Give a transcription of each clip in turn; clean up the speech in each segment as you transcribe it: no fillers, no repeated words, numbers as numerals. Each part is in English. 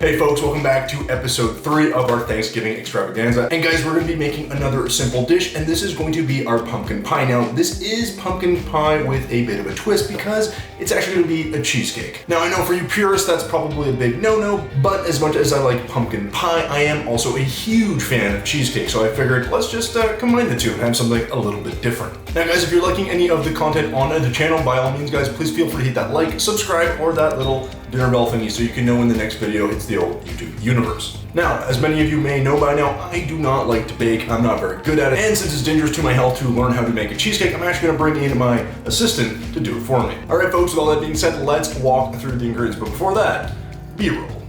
Hey folks, welcome back to episode 3 of our Thanksgiving extravaganza. And guys, we're going to be making another simple dish, and this is going to be our pumpkin pie. Now, this is pumpkin pie with a bit of a twist because it's actually going to be a cheesecake. Now, I know for you purists, that's probably a big no-no, but as much as I like pumpkin pie, I am also a huge fan of cheesecake, so I figured let's just combine the two and have something a little bit different. Now guys, if you're liking any of the content on the channel, by all means guys, please feel free to hit that like, subscribe, or that little dinner bell thingy so you can know when the next video hits the old YouTube universe. Now, as many of you may know by now, I do not like to bake. I'm not very good at it, and since it's dangerous to my health to learn how to make a cheesecake, I'm actually going to bring in my assistant to do it for me. Alright folks, with all that being said, let's walk through the ingredients, but before that, B-roll.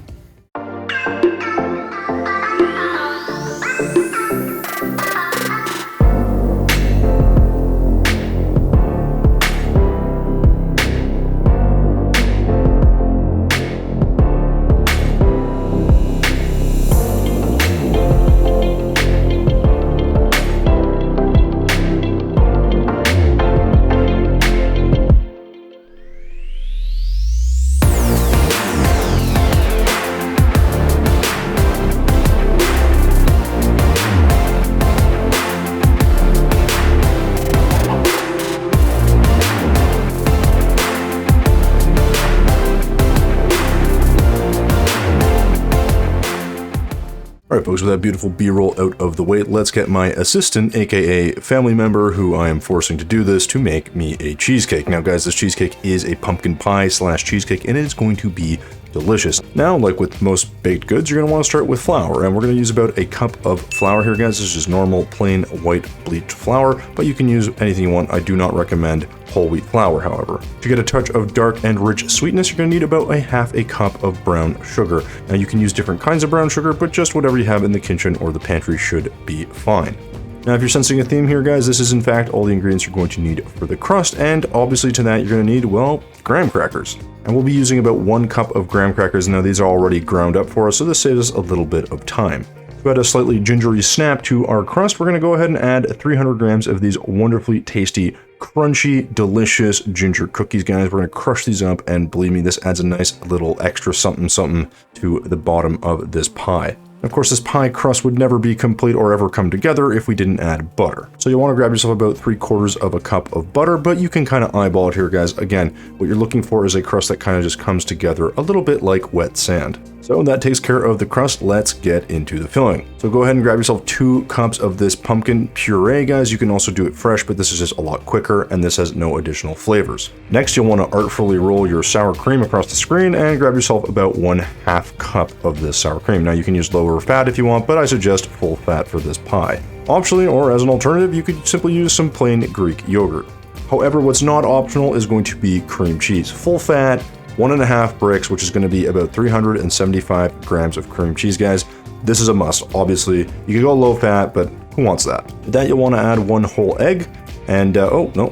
Alright folks, with that beautiful B-roll out of the way, let's get my assistant, aka family member, who I am forcing to do this, to make me a cheesecake. Now guys, this cheesecake is a pumpkin pie slash cheesecake, and it is going to be delicious. Now, like with most baked goods, you're going to want to start with flour, and we're going to use about a cup of flour here, guys. This is just normal, plain, white bleached flour, but you can use anything you want. I do not recommend whole wheat flour, however. To get a touch of dark and rich sweetness, you're going to need about half a cup of brown sugar. Now, you can use different kinds of brown sugar, but just whatever you have in the kitchen or the pantry should be fine. Now, if you're sensing a theme here, guys, this is in fact all the ingredients you're going to need for the crust, and obviously to that you're going to need, well, graham crackers. And we'll be using about 1 cup of graham crackers. Now, these are already ground up for us, so this saves us a little bit of time. To add a slightly gingery snap to our crust, we're going to go ahead and add 300 grams of these wonderfully tasty, crunchy, delicious ginger cookies, guys. We're going to crush these up, and believe me, this adds a nice little extra something to the bottom of this pie. Of course, this pie crust would never be complete or ever come together if we didn't add butter. So you'll want to grab yourself about 3/4 of a cup of butter, but you can kind of eyeball it here, guys. Again, what you're looking for is a crust that kind of just comes together a little bit like wet sand. So that takes care of the crust. Let's get into the filling. So go ahead and grab yourself 2 cups of this pumpkin puree, guys. You can also do it fresh, but this is just a lot quicker, and this has no additional flavors. Next, you'll want to artfully roll your sour cream across the screen and grab yourself about 1/2 cup of this sour cream. Now, you can use lower fat if you want, but I suggest full fat for this pie. Optionally, or as an alternative, you could simply use some plain Greek yogurt. However, what's not optional is going to be cream cheese. Full fat, 1.5 bricks, which is going to be about 375 grams of cream cheese, guys. This is a must. Obviously, you can go low fat, but who wants that? With that, you'll want to add 1 whole egg, and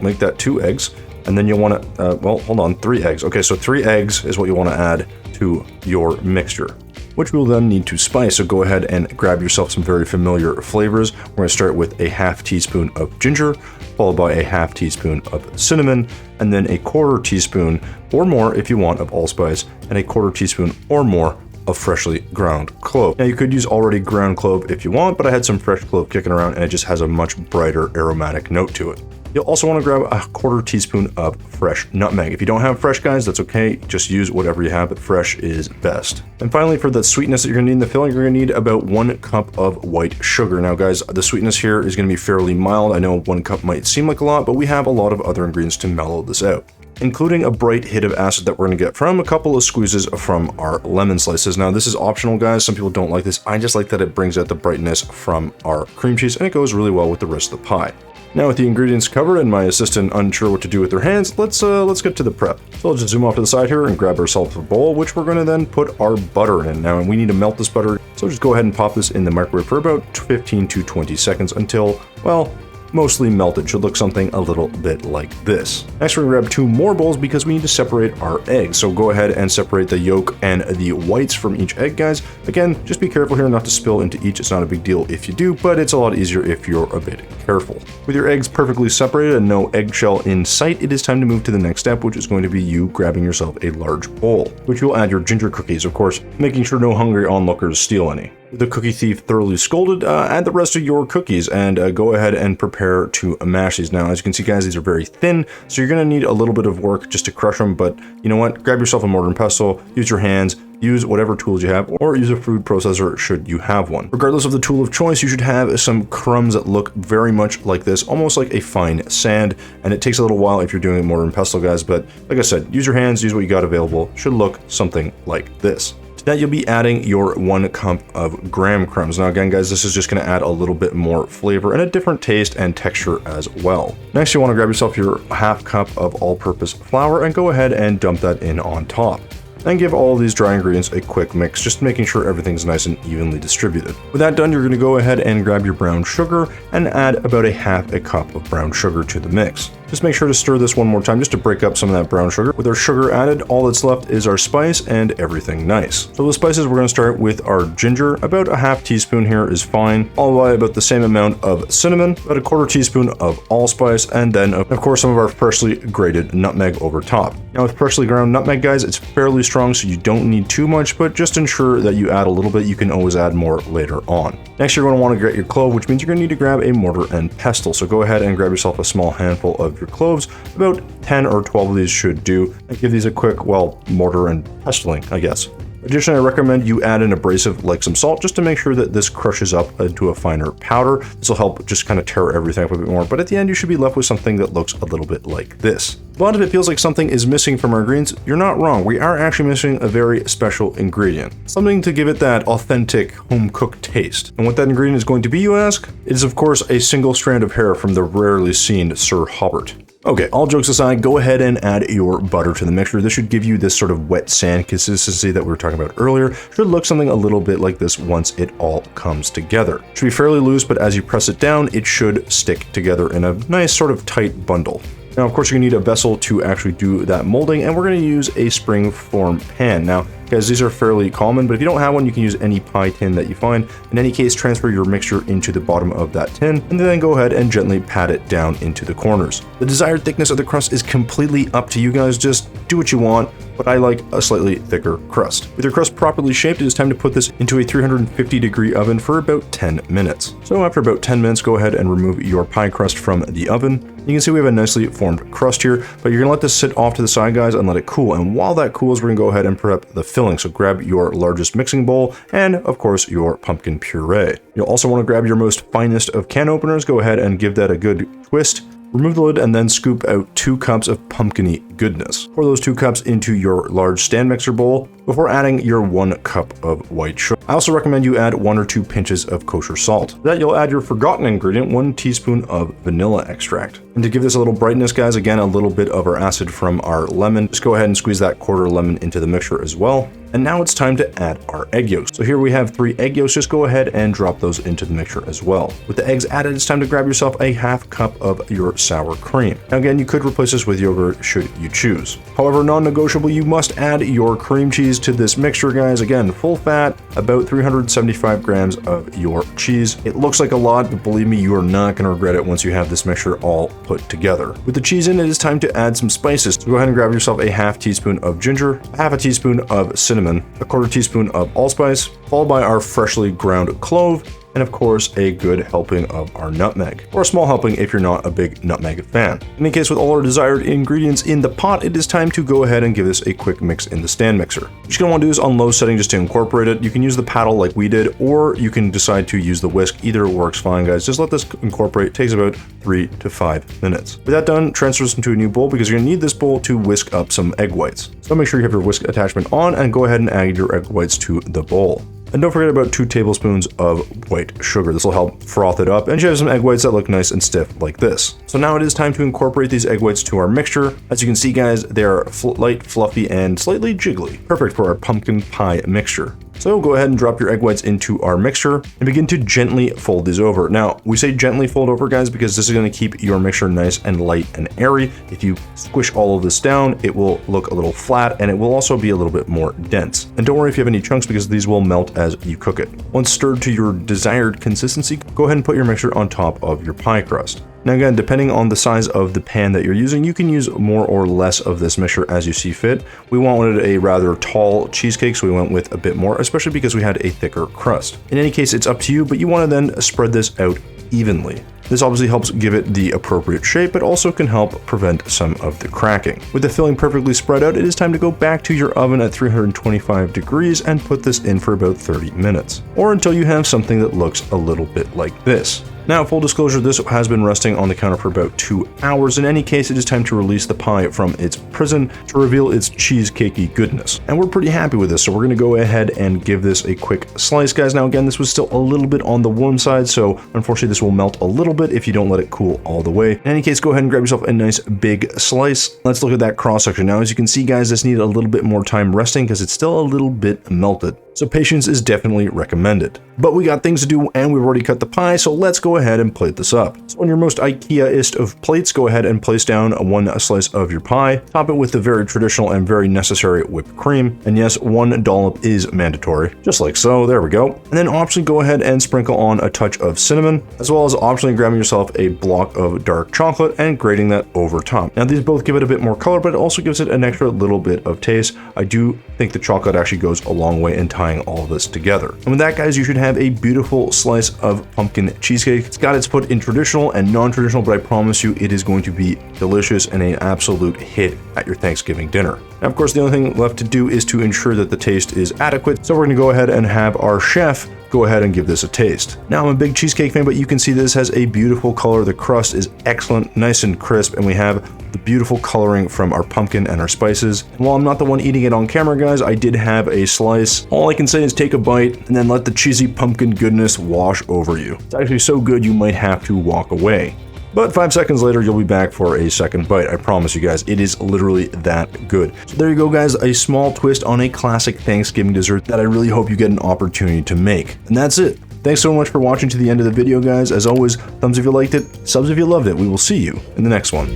make that 2 eggs. And then you'll want to, 3 eggs. Okay, so 3 eggs is what you want to add to your mixture, which we'll then need to spice. So go ahead and grab yourself some very familiar flavors. We're going to start with a 1/2 teaspoon of ginger, followed by a 1/2 teaspoon of cinnamon, and then a 1/4 teaspoon or more if you want of allspice, and a 1/4 teaspoon or more of freshly ground clove. Now, you could use already ground clove if you want, but I had some fresh clove kicking around, and it just has a much brighter aromatic note to it. You'll also want to grab a 1/4 teaspoon of fresh nutmeg. If you don't have fresh, guys, that's okay. Just use whatever you have, but fresh is best. And finally, for the sweetness that you're going to need in the filling, you're going to need about 1 cup of white sugar. Now, guys, the sweetness here is going to be fairly mild. I know 1 cup might seem like a lot, but we have a lot of other ingredients to mellow this out, including a bright hit of acid that we're going to get from a couple of squeezes from our lemon slices. Now, this is optional, guys. Some people don't like this. I just like that it brings out the brightness from our cream cheese, and it goes really well with the rest of the pie. Now, with the ingredients covered and my assistant unsure what to do with their hands, let's get to the prep. So I'll just zoom off to the side here and grab ourselves a bowl, which we're going to then put our butter in. Now, and we need to melt this butter, so just go ahead and pop this in the microwave for about 15 to 20 seconds until, well, mostly melted. Should look something a little bit like this. Next, we're gonna grab 2 more bowls because we need to separate our eggs. So go ahead and separate the yolk and the whites from each egg, guys. Again, just be careful here not to spill into each. It's not a big deal if you do, but it's a lot easier if you're a bit careful. With your eggs perfectly separated and no eggshell in sight, it is time to move to the next step, which is going to be you grabbing yourself a large bowl, which you'll add your ginger cookies, of course, making sure no hungry onlookers steal any. With the cookie thief thoroughly scolded, add the rest of your cookies and go ahead and prepare to mash these. Now, as you can see, guys, these are very thin, so you're going to need a little bit of work just to crush them, but you know what? Grab yourself a mortar and pestle, use your hands, use whatever tools you have, or use a food processor should you have one. Regardless of the tool of choice, you should have some crumbs that look very much like this, almost like a fine sand, and it takes a little while if you're doing a mortar and pestle, guys, but like I said, use your hands, use what you got available. Should look something like this. To that, you'll be adding your 1 cup of graham crumbs. Now again, guys, this is just going to add a little bit more flavor and a different taste and texture as well. Next, you want to grab yourself your ½ cup of all-purpose flour and go ahead and dump that in on top. Then give all of these dry ingredients a quick mix, just making sure everything's nice and evenly distributed. With that done, you're going to go ahead and grab your brown sugar and add about a ½ cup of brown sugar to the mix. Just make sure to stir this one more time just to break up some of that brown sugar. With our sugar added, all that's left is our spice and everything nice. So the spices, we're going to start with our ginger. About a ½ teaspoon here is fine, followed by about the same amount of cinnamon, about a ¼ teaspoon of allspice, and then of course some of our freshly grated nutmeg over top. Now with freshly ground nutmeg, guys, it's fairly strong, so you don't need too much, but just ensure that you add a little bit. You can always add more later on. Next, you're going to want to get your clove, which means you're going to need to grab a mortar and pestle. So go ahead and grab yourself a small handful of your cloves. About 10 or 12 of these should do, and give these a quick, mortar and pestling, I guess. Additionally, I recommend you add an abrasive like some salt just to make sure that this crushes up into a finer powder. This will help just kind of tear everything up a bit more, but at the end you should be left with something that looks a little bit like this. But if it feels like something is missing from our ingredients, you're not wrong. We are actually missing a very special ingredient. Something to give it that authentic home-cooked taste. And what that ingredient is going to be, you ask? It is of course a single strand of hair from the rarely seen Sir Hobart. Okay, all jokes aside, go ahead and add your butter to the mixture. This should give you this sort of wet sand consistency that we were talking about earlier. Should look something a little bit like this once it all comes together. Should be fairly loose, but as you press it down, it should stick together in a nice sort of tight bundle. Now, of course, you're gonna need a vessel to actually do that molding, and we're gonna use a spring form pan. Now, guys, these are fairly common, but if you don't have one, you can use any pie tin that you find. In any case, transfer your mixture into the bottom of that tin, and then go ahead and gently pat it down into the corners. The desired thickness of the crust is completely up to you guys. Just do what you want, but I like a slightly thicker crust. With your crust properly shaped, it is time to put this into a 350-degree oven for about 10 minutes. So after about 10 minutes, go ahead and remove your pie crust from the oven. You can see we have a nicely formed crust here, but you're gonna let this sit off to the side, guys, and let it cool. And while that cools, we're gonna go ahead and prep the filling. So grab your largest mixing bowl and, of course, your pumpkin puree. You'll also want to grab your most finest of can openers. Go ahead and give that a good twist. Remove the lid and then scoop out 2 cups of pumpkin-y goodness. Pour those 2 cups into your large stand mixer bowl before adding your 1 cup of white sugar. I also recommend you add 1 or 2 pinches of kosher salt. To that, you'll add your forgotten ingredient, 1 teaspoon of vanilla extract. And to give this a little brightness, guys, again, a little bit of our acid from our lemon. Just go ahead and squeeze that quarter lemon into the mixture as well. And now it's time to add our egg yolks. So here we have 3 egg yolks. Just go ahead and drop those into the mixture as well. With the eggs added, it's time to grab yourself a ½ cup of your sour cream. Now again, you could replace this with yogurt should you choose. However, non-negotiable, you must add your cream cheese to this mixture, guys. Again, full fat, about 375 grams of your cheese. It looks like a lot, but believe me, you are not going to regret it once you have this mixture all put together. With the cheese in, it is time to add some spices. So go ahead and grab yourself a ½ teaspoon of ginger, ½ teaspoon of cinnamon, a ⁻4 teaspoon of allspice, followed by our freshly ground clove, and of course a good helping of our nutmeg, or a small helping if you're not a big nutmeg fan. In any case, with all our desired ingredients in the pot, it is time to go ahead and give this a quick mix in the stand mixer. What you're going to want to do is on low setting just to incorporate it. You can use the paddle like we did, or you can decide to use the whisk. Either works fine, guys. Just let this incorporate. It takes about 3 to 5 minutes. With that done, transfer this into a new bowl because you're going to need this bowl to whisk up some egg whites. So make sure you have your whisk attachment on and go ahead and add your egg whites to the bowl. And don't forget about 2 tablespoons of white sugar. This will help froth it up, and you have some egg whites that look nice and stiff like this. So now it is time to incorporate these egg whites to our mixture. As you can see, guys, they're light, fluffy, and slightly jiggly. Perfect for our pumpkin pie mixture. So go ahead and drop your egg whites into our mixture and begin to gently fold these over. Now, we say gently fold over, guys, because this is going to keep your mixture nice and light and airy. If you squish all of this down, it will look a little flat and it will also be a little bit more dense. And don't worry if you have any chunks, because these will melt as you cook it. Once stirred to your desired consistency, go ahead and put your mixture on top of your pie crust. Now again, depending on the size of the pan that you're using, you can use more or less of this mixture as you see fit. We wanted a rather tall cheesecake, so we went with a bit more, especially because we had a thicker crust. In any case, it's up to you, but you want to then spread this out evenly. This obviously helps give it the appropriate shape, but also can help prevent some of the cracking. With the filling perfectly spread out, it is time to go back to your oven at 325 degrees and put this in for about 30 minutes, or until you have something that looks a little bit like this. Now, full disclosure, this has been resting on the counter for about 2 hours. In any case, it is time to release the pie from its prison to reveal its cheesecakey goodness. And we're pretty happy with this, so we're going to go ahead and give this a quick slice, guys. Now, again, this was still a little bit on the warm side, so unfortunately this will melt a little bit if you don't let it cool all the way. In any case, go ahead and grab yourself a nice big slice. Let's look at that cross section. Now, as you can see, guys, this needed a little bit more time resting because it's still a little bit melted. So patience is definitely recommended. But we got things to do and we've already cut the pie, so let's go ahead and plate this up. So on your most IKEA-ist of plates, go ahead and place down one slice of your pie, top it with the very traditional and very necessary whipped cream, and yes, 1 dollop is mandatory, just like so, there we go. And then optionally go ahead and sprinkle on a touch of cinnamon, as well as optionally grabbing yourself a block of dark chocolate and grating that over top. Now these both give it a bit more color, but it also gives it an extra little bit of taste. I do think the chocolate actually goes a long way in tying all of this together. And with that, guys, you should have a beautiful slice of pumpkin cheesecake. It's got its foot in traditional and non-traditional, but I promise you it is going to be delicious and an absolute hit at your Thanksgiving dinner. Now, of course, the only thing left to do is to ensure that the taste is adequate. So we're going to go ahead and have our chef go ahead and give this a taste. Now, I'm a big cheesecake fan, but you can see this has a beautiful color. The crust is excellent, nice and crisp, and we have the beautiful coloring from our pumpkin and our spices. And while I'm not the one eating it on camera, guys, I did have a slice. All I can say is take a bite and then let the cheesy pumpkin goodness wash over you. It's actually so good you might have to walk away. But 5 seconds later, you'll be back for a second bite. I promise you guys, it is literally that good. So there you go, guys, a small twist on a classic Thanksgiving dessert that I really hope you get an opportunity to make. And that's it. Thanks so much for watching to the end of the video, guys. As always, thumbs if you liked it, subs if you loved it. We will see you in the next one.